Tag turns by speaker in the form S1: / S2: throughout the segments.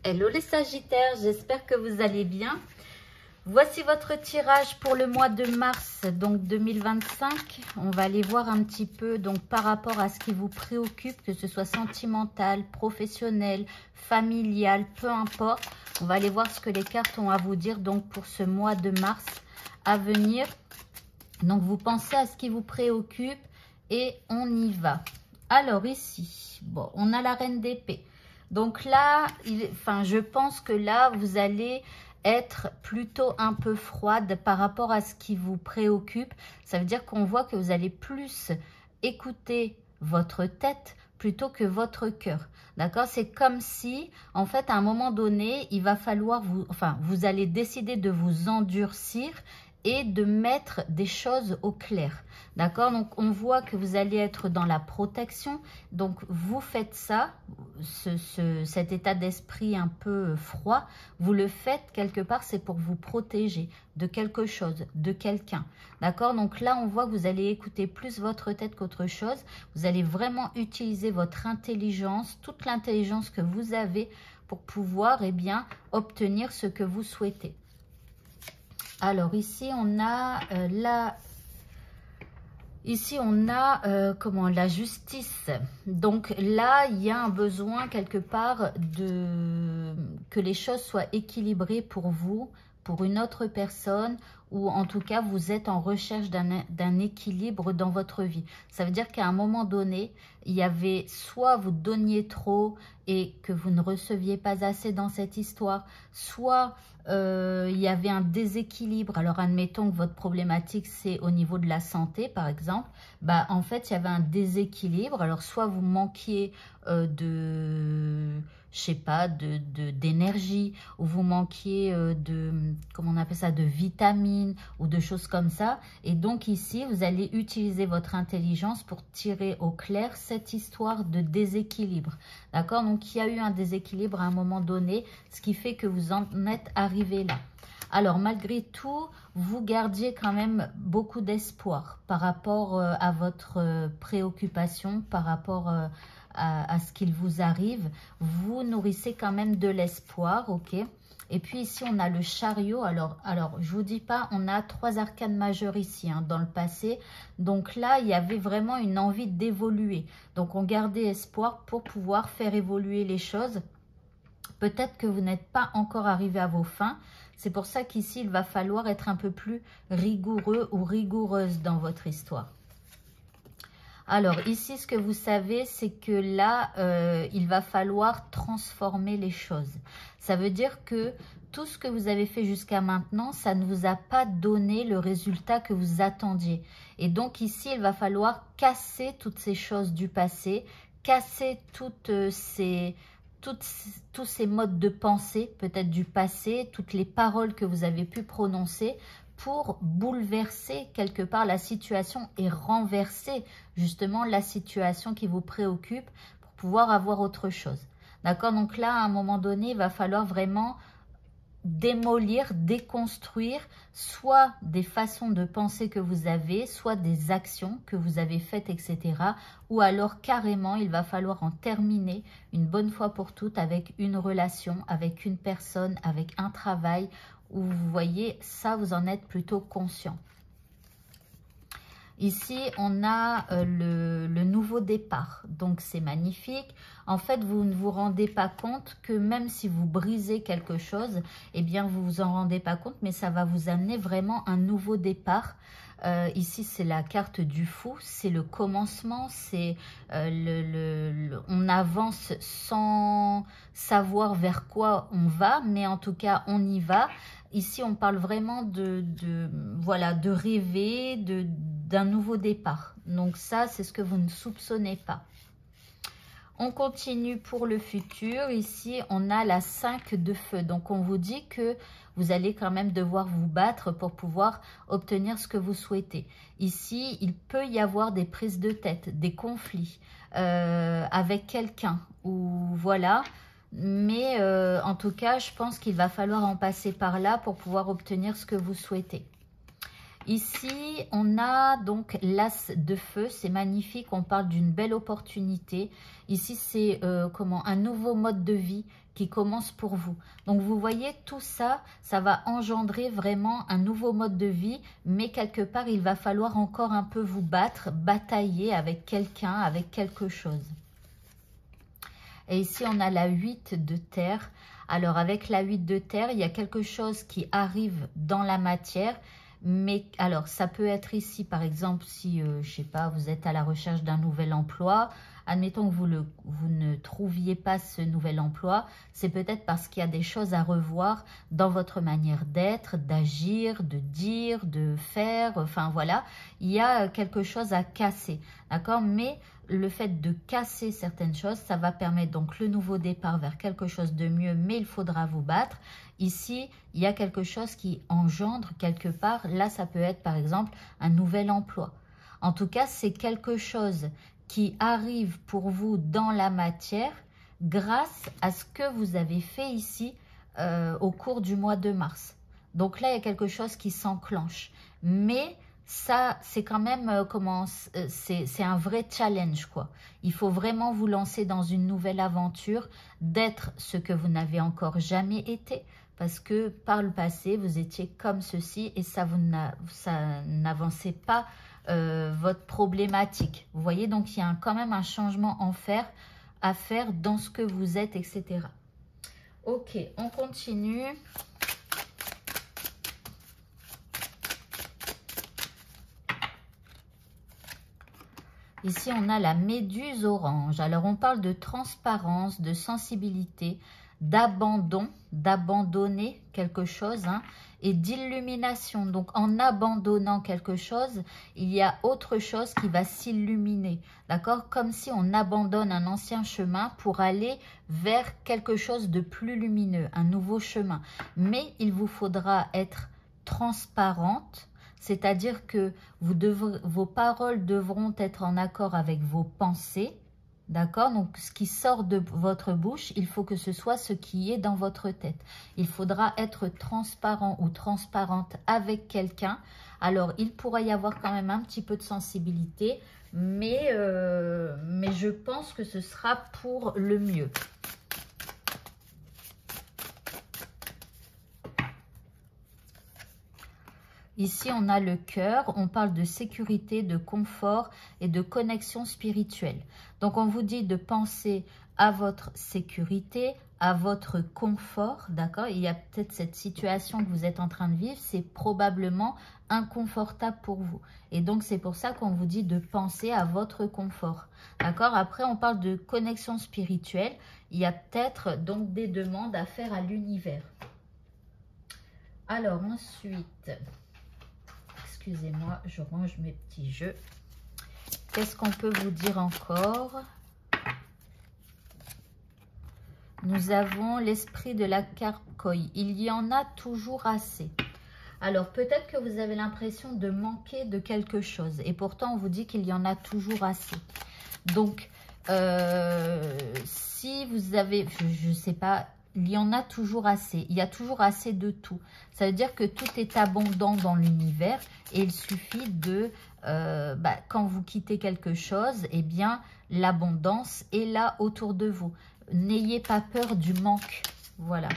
S1: Hello les Sagittaires, j'espère que vous allez bien. Voici votre tirage pour le mois de mars, donc 2025. On va aller voir un petit peu donc par rapport à ce qui vous préoccupe, que ce soit sentimental, professionnel, familial, peu importe. On va aller voir ce que les cartes ont à vous dire donc pour ce mois de mars à venir. Donc vous pensez à ce qui vous préoccupe et on y va. Alors ici, bon, on a la reine d'épée. Donc là, je pense que là, vous allez être plutôt un peu froide par rapport à ce qui vous préoccupe. Ça veut dire qu'on voit que vous allez plus écouter votre tête plutôt que votre cœur. D'accord? C'est comme si, en fait, à un moment donné, il va falloir vous allez décider de vous endurcir et de mettre des choses au clair. D'accord? Donc, on voit que vous allez être dans la protection. Donc, vous faites ça, cet état d'esprit un peu froid, vous le faites quelque part, c'est pour vous protéger de quelque chose, de quelqu'un. D'accord? Donc là, on voit que vous allez écouter plus votre tête qu'autre chose. Vous allez vraiment utiliser votre intelligence, toute l'intelligence que vous avez pour pouvoir, obtenir ce que vous souhaitez. Alors ici, on a la justice. Donc là, il y a un besoin quelque part que les choses soient équilibrées pour vous, pour une autre personne, ou en tout cas, vous êtes en recherche d'un équilibre dans votre vie. Ça veut dire qu'à un moment donné, il y avait soit vous donniez trop et que vous ne receviez pas assez dans cette histoire, soit il y avait un déséquilibre. Alors, admettons que votre problématique, c'est au niveau de la santé, par exemple. Bah, en fait, il y avait un déséquilibre. Alors, soit vous manquiez d'énergie, ou vous manquiez comment on appelle ça, de vitamines ou de choses comme ça. Et donc ici, vous allez utiliser votre intelligence pour tirer au clair cette histoire de déséquilibre. D'accord? Donc, il y a eu un déséquilibre à un moment donné, ce qui fait que vous en êtes arrivé là. Alors, malgré tout, vous gardiez quand même beaucoup d'espoir par rapport à votre préoccupation, par rapport à ce qu'il vous arrive. Vous nourrissez quand même de l'espoir, ok? Et puis ici, on a le chariot. Alors je vous dis pas, on a 3 arcanes majeures ici, dans le passé. Donc là, il y avait vraiment une envie d'évoluer. Donc, on gardait espoir pour pouvoir faire évoluer les choses. Peut-être que vous n'êtes pas encore arrivé à vos fins. C'est pour ça qu'ici, il va falloir être un peu plus rigoureux ou rigoureuse dans votre histoire. Alors, ici, ce que vous savez, c'est que là, il va falloir transformer les choses. Ça veut dire que tout ce que vous avez fait jusqu'à maintenant, ça ne vous a pas donné le résultat que vous attendiez. Et donc, ici, il va falloir casser toutes ces choses du passé, casser tous ces modes de pensée, peut-être du passé, toutes les paroles que vous avez pu prononcer pour bouleverser quelque part la situation et renverser justement la situation qui vous préoccupe pour pouvoir avoir autre chose. D'accord? Donc là, à un moment donné, il va falloir vraiment démolir, déconstruire soit des façons de penser que vous avez, soit des actions que vous avez faites, etc. Ou alors carrément, il va falloir en terminer une bonne fois pour toutes avec une relation, avec une personne, avec un travail où vous voyez, ça vous en êtes plutôt conscient. Ici, on a le nouveau départ. Donc, c'est magnifique. En fait, vous ne vous rendez pas compte que même si vous brisez quelque chose, eh bien, vous vous en rendez pas compte, mais ça va vous amener vraiment un nouveau départ. Ici, c'est la carte du fou, c'est le commencement, c'est on avance sans savoir vers quoi on va, mais en tout cas, on y va. Ici, on parle vraiment de rêver, d'un nouveau départ. Donc ça, c'est ce que vous ne soupçonnez pas. On continue pour le futur. Ici, on a la 5 de feu. Donc, on vous dit que vous allez quand même devoir vous battre pour pouvoir obtenir ce que vous souhaitez. Ici, il peut y avoir des prises de tête, des conflits avec quelqu'un. Ou voilà. Mais en tout cas, je pense qu'il va falloir en passer par là pour pouvoir obtenir ce que vous souhaitez. Ici, on a donc l'as de feu, c'est magnifique, on parle d'une belle opportunité. Ici, c'est un nouveau mode de vie qui commence pour vous. Donc, vous voyez, tout ça, ça va engendrer vraiment un nouveau mode de vie, mais quelque part, il va falloir encore un peu vous battre, batailler avec quelqu'un, avec quelque chose. Et ici, on a la 8 de terre. Alors, avec la 8 de terre, il y a quelque chose qui arrive dans la matière. Mais alors, ça peut être ici, par exemple, si, je sais pas, vous êtes à la recherche d'un nouvel emploi. Admettons que vous ne trouviez pas ce nouvel emploi. C'est peut-être parce qu'il y a des choses à revoir dans votre manière d'être, d'agir, de dire, de faire. Enfin, voilà, il y a quelque chose à casser, d'accord? Mais le fait de casser certaines choses, ça va permettre donc le nouveau départ vers quelque chose de mieux, mais il faudra vous battre. Ici, il y a quelque chose qui engendre quelque part. Là, ça peut être par exemple un nouvel emploi. En tout cas, c'est quelque chose qui arrive pour vous dans la matière grâce à ce que vous avez fait ici au cours du mois de mars. Donc là, il y a quelque chose qui s'enclenche. Mais ça, c'est quand même c'est un vrai challenge, quoi. Il faut vraiment vous lancer dans une nouvelle aventure, d'être ce que vous n'avez encore jamais été. Parce que par le passé, vous étiez comme ceci et ça n'avançait pas votre problématique. Vous voyez, donc il y a quand même un changement à faire dans ce que vous êtes, etc. Ok, on continue. Ici, on a la méduse orange. Alors, on parle de transparence, de sensibilité, d'abandon, d'abandonner quelque chose, hein, et d'illumination. Donc, en abandonnant quelque chose, il y a autre chose qui va s'illuminer, d'accord? Comme si on abandonne un ancien chemin pour aller vers quelque chose de plus lumineux, un nouveau chemin. Mais il vous faudra être transparente, c'est-à-dire que vos paroles devront être en accord avec vos pensées, d'accord? Donc, ce qui sort de votre bouche, il faut que ce soit ce qui est dans votre tête. Il faudra être transparent ou transparente avec quelqu'un. Alors, il pourra y avoir quand même un petit peu de sensibilité, mais je pense que ce sera pour le mieux. Ici, on a le cœur, on parle de sécurité, de confort et de connexion spirituelle. Donc, on vous dit de penser à votre sécurité, à votre confort, d'accord? Il y a peut-être cette situation que vous êtes en train de vivre, c'est probablement inconfortable pour vous. Et donc, c'est pour ça qu'on vous dit de penser à votre confort, d'accord? Après, on parle de connexion spirituelle. Il y a peut-être donc des demandes à faire à l'univers. Alors, ensuite... Excusez-moi, je range mes petits jeux. Qu'est-ce qu'on peut vous dire encore? Nous avons l'esprit de la carcoï. Il y en a toujours assez. Alors, peut-être que vous avez l'impression de manquer de quelque chose. Et pourtant, on vous dit qu'il y en a toujours assez. Donc, si vous avez, je ne sais pas... Il y en a toujours assez. Il y a toujours assez de tout. Ça veut dire que tout est abondant dans l'univers. Et il suffit de, quand vous quittez quelque chose, eh bien, l'abondance est là autour de vous. N'ayez pas peur du manque. Voilà.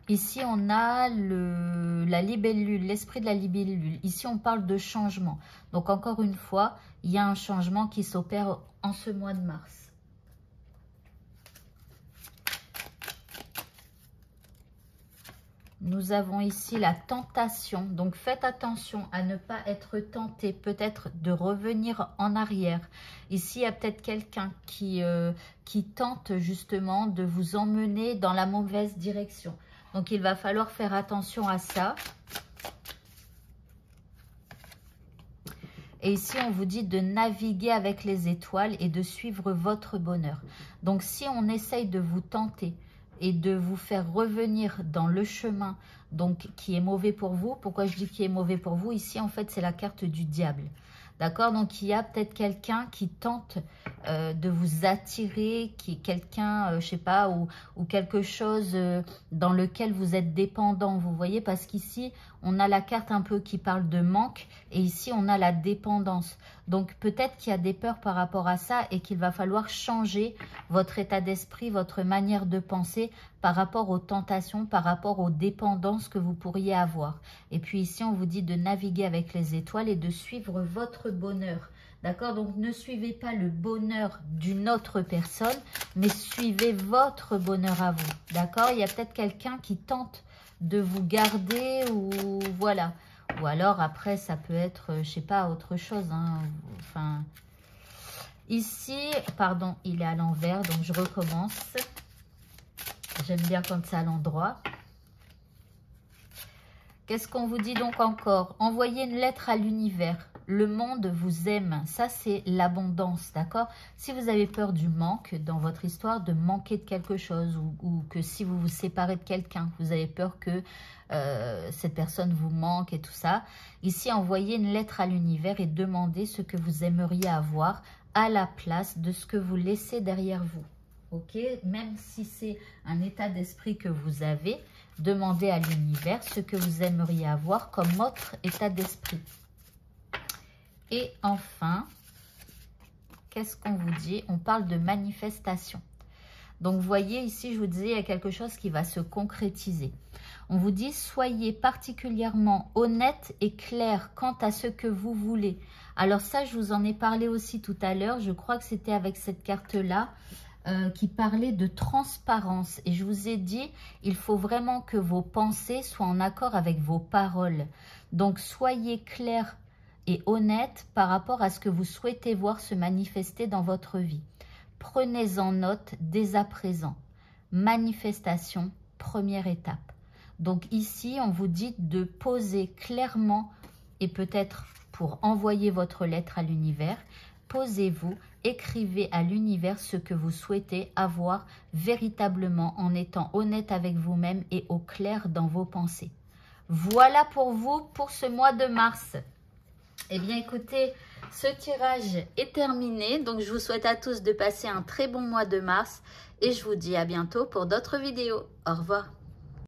S1: Ici, on a la libellule, l'esprit de la libellule. Ici, on parle de changement. Donc, encore une fois, il y a un changement qui s'opère en ce mois de mars. Nous avons ici la tentation. Donc, faites attention à ne pas être tenté, peut-être de revenir en arrière. Ici, il y a peut-être quelqu'un qui tente justement de vous emmener dans la mauvaise direction. Donc, il va falloir faire attention à ça. Et ici, on vous dit de naviguer avec les étoiles et de suivre votre bonheur. Donc, si on essaye de vous tenter et de vous faire revenir dans le chemin donc qui est mauvais pour vous. Pourquoi je dis qui est mauvais pour vous? Ici, en fait, c'est la carte du diable. D'accord? Donc, il y a peut-être quelqu'un qui tente de vous attirer, qui est quelqu'un, je sais pas, ou quelque chose dans lequel vous êtes dépendant, vous voyez? Parce qu'ici, on a la carte un peu qui parle de manque et ici, on a la dépendance. Donc, peut-être qu'il y a des peurs par rapport à ça et qu'il va falloir changer votre état d'esprit, votre manière de penser par rapport aux tentations, par rapport aux dépendances que vous pourriez avoir. Et puis ici, on vous dit de naviguer avec les étoiles et de suivre votre bonheur. D'accord? Donc, ne suivez pas le bonheur d'une autre personne, mais suivez votre bonheur à vous. D'accord? Il y a peut-être quelqu'un qui tente de vous garder ou voilà. Ou alors, après, ça peut être, je sais pas, autre chose. Hein. Enfin, ici, pardon, il est à l'envers, donc je recommence. J'aime bien quand c'est à l'endroit. Qu'est-ce qu'on vous dit donc encore? Envoyez une lettre à l'univers. Le monde vous aime. Ça, c'est l'abondance, d'accord? Si vous avez peur du manque dans votre histoire, de manquer de quelque chose, ou que si vous vous séparez de quelqu'un, vous avez peur que cette personne vous manque et tout ça. Ici, envoyez une lettre à l'univers et demandez ce que vous aimeriez avoir à la place de ce que vous laissez derrière vous. Ok? Même si c'est un état d'esprit que vous avez, demandez à l'univers ce que vous aimeriez avoir comme autre état d'esprit. Et enfin, qu'est-ce qu'on vous dit? On parle de manifestation. Donc, vous voyez, ici, je vous disais, il y a quelque chose qui va se concrétiser. On vous dit, soyez particulièrement honnête et clair quant à ce que vous voulez. Alors ça, je vous en ai parlé aussi tout à l'heure. Je crois que c'était avec cette carte-là qui parlait de transparence. Et je vous ai dit, il faut vraiment que vos pensées soient en accord avec vos paroles. Donc, soyez clair et honnête par rapport à ce que vous souhaitez voir se manifester dans votre vie. Prenez-en note dès à présent. Manifestation, première étape. Donc ici, on vous dit de poser clairement, et peut-être pour envoyer votre lettre à l'univers, posez-vous, écrivez à l'univers ce que vous souhaitez avoir véritablement en étant honnête avec vous-même et au clair dans vos pensées. Voilà pour vous pour ce mois de mars. Eh bien, écoutez, ce tirage est terminé. Donc, je vous souhaite à tous de passer un très bon mois de mars. Et je vous dis à bientôt pour d'autres vidéos. Au revoir.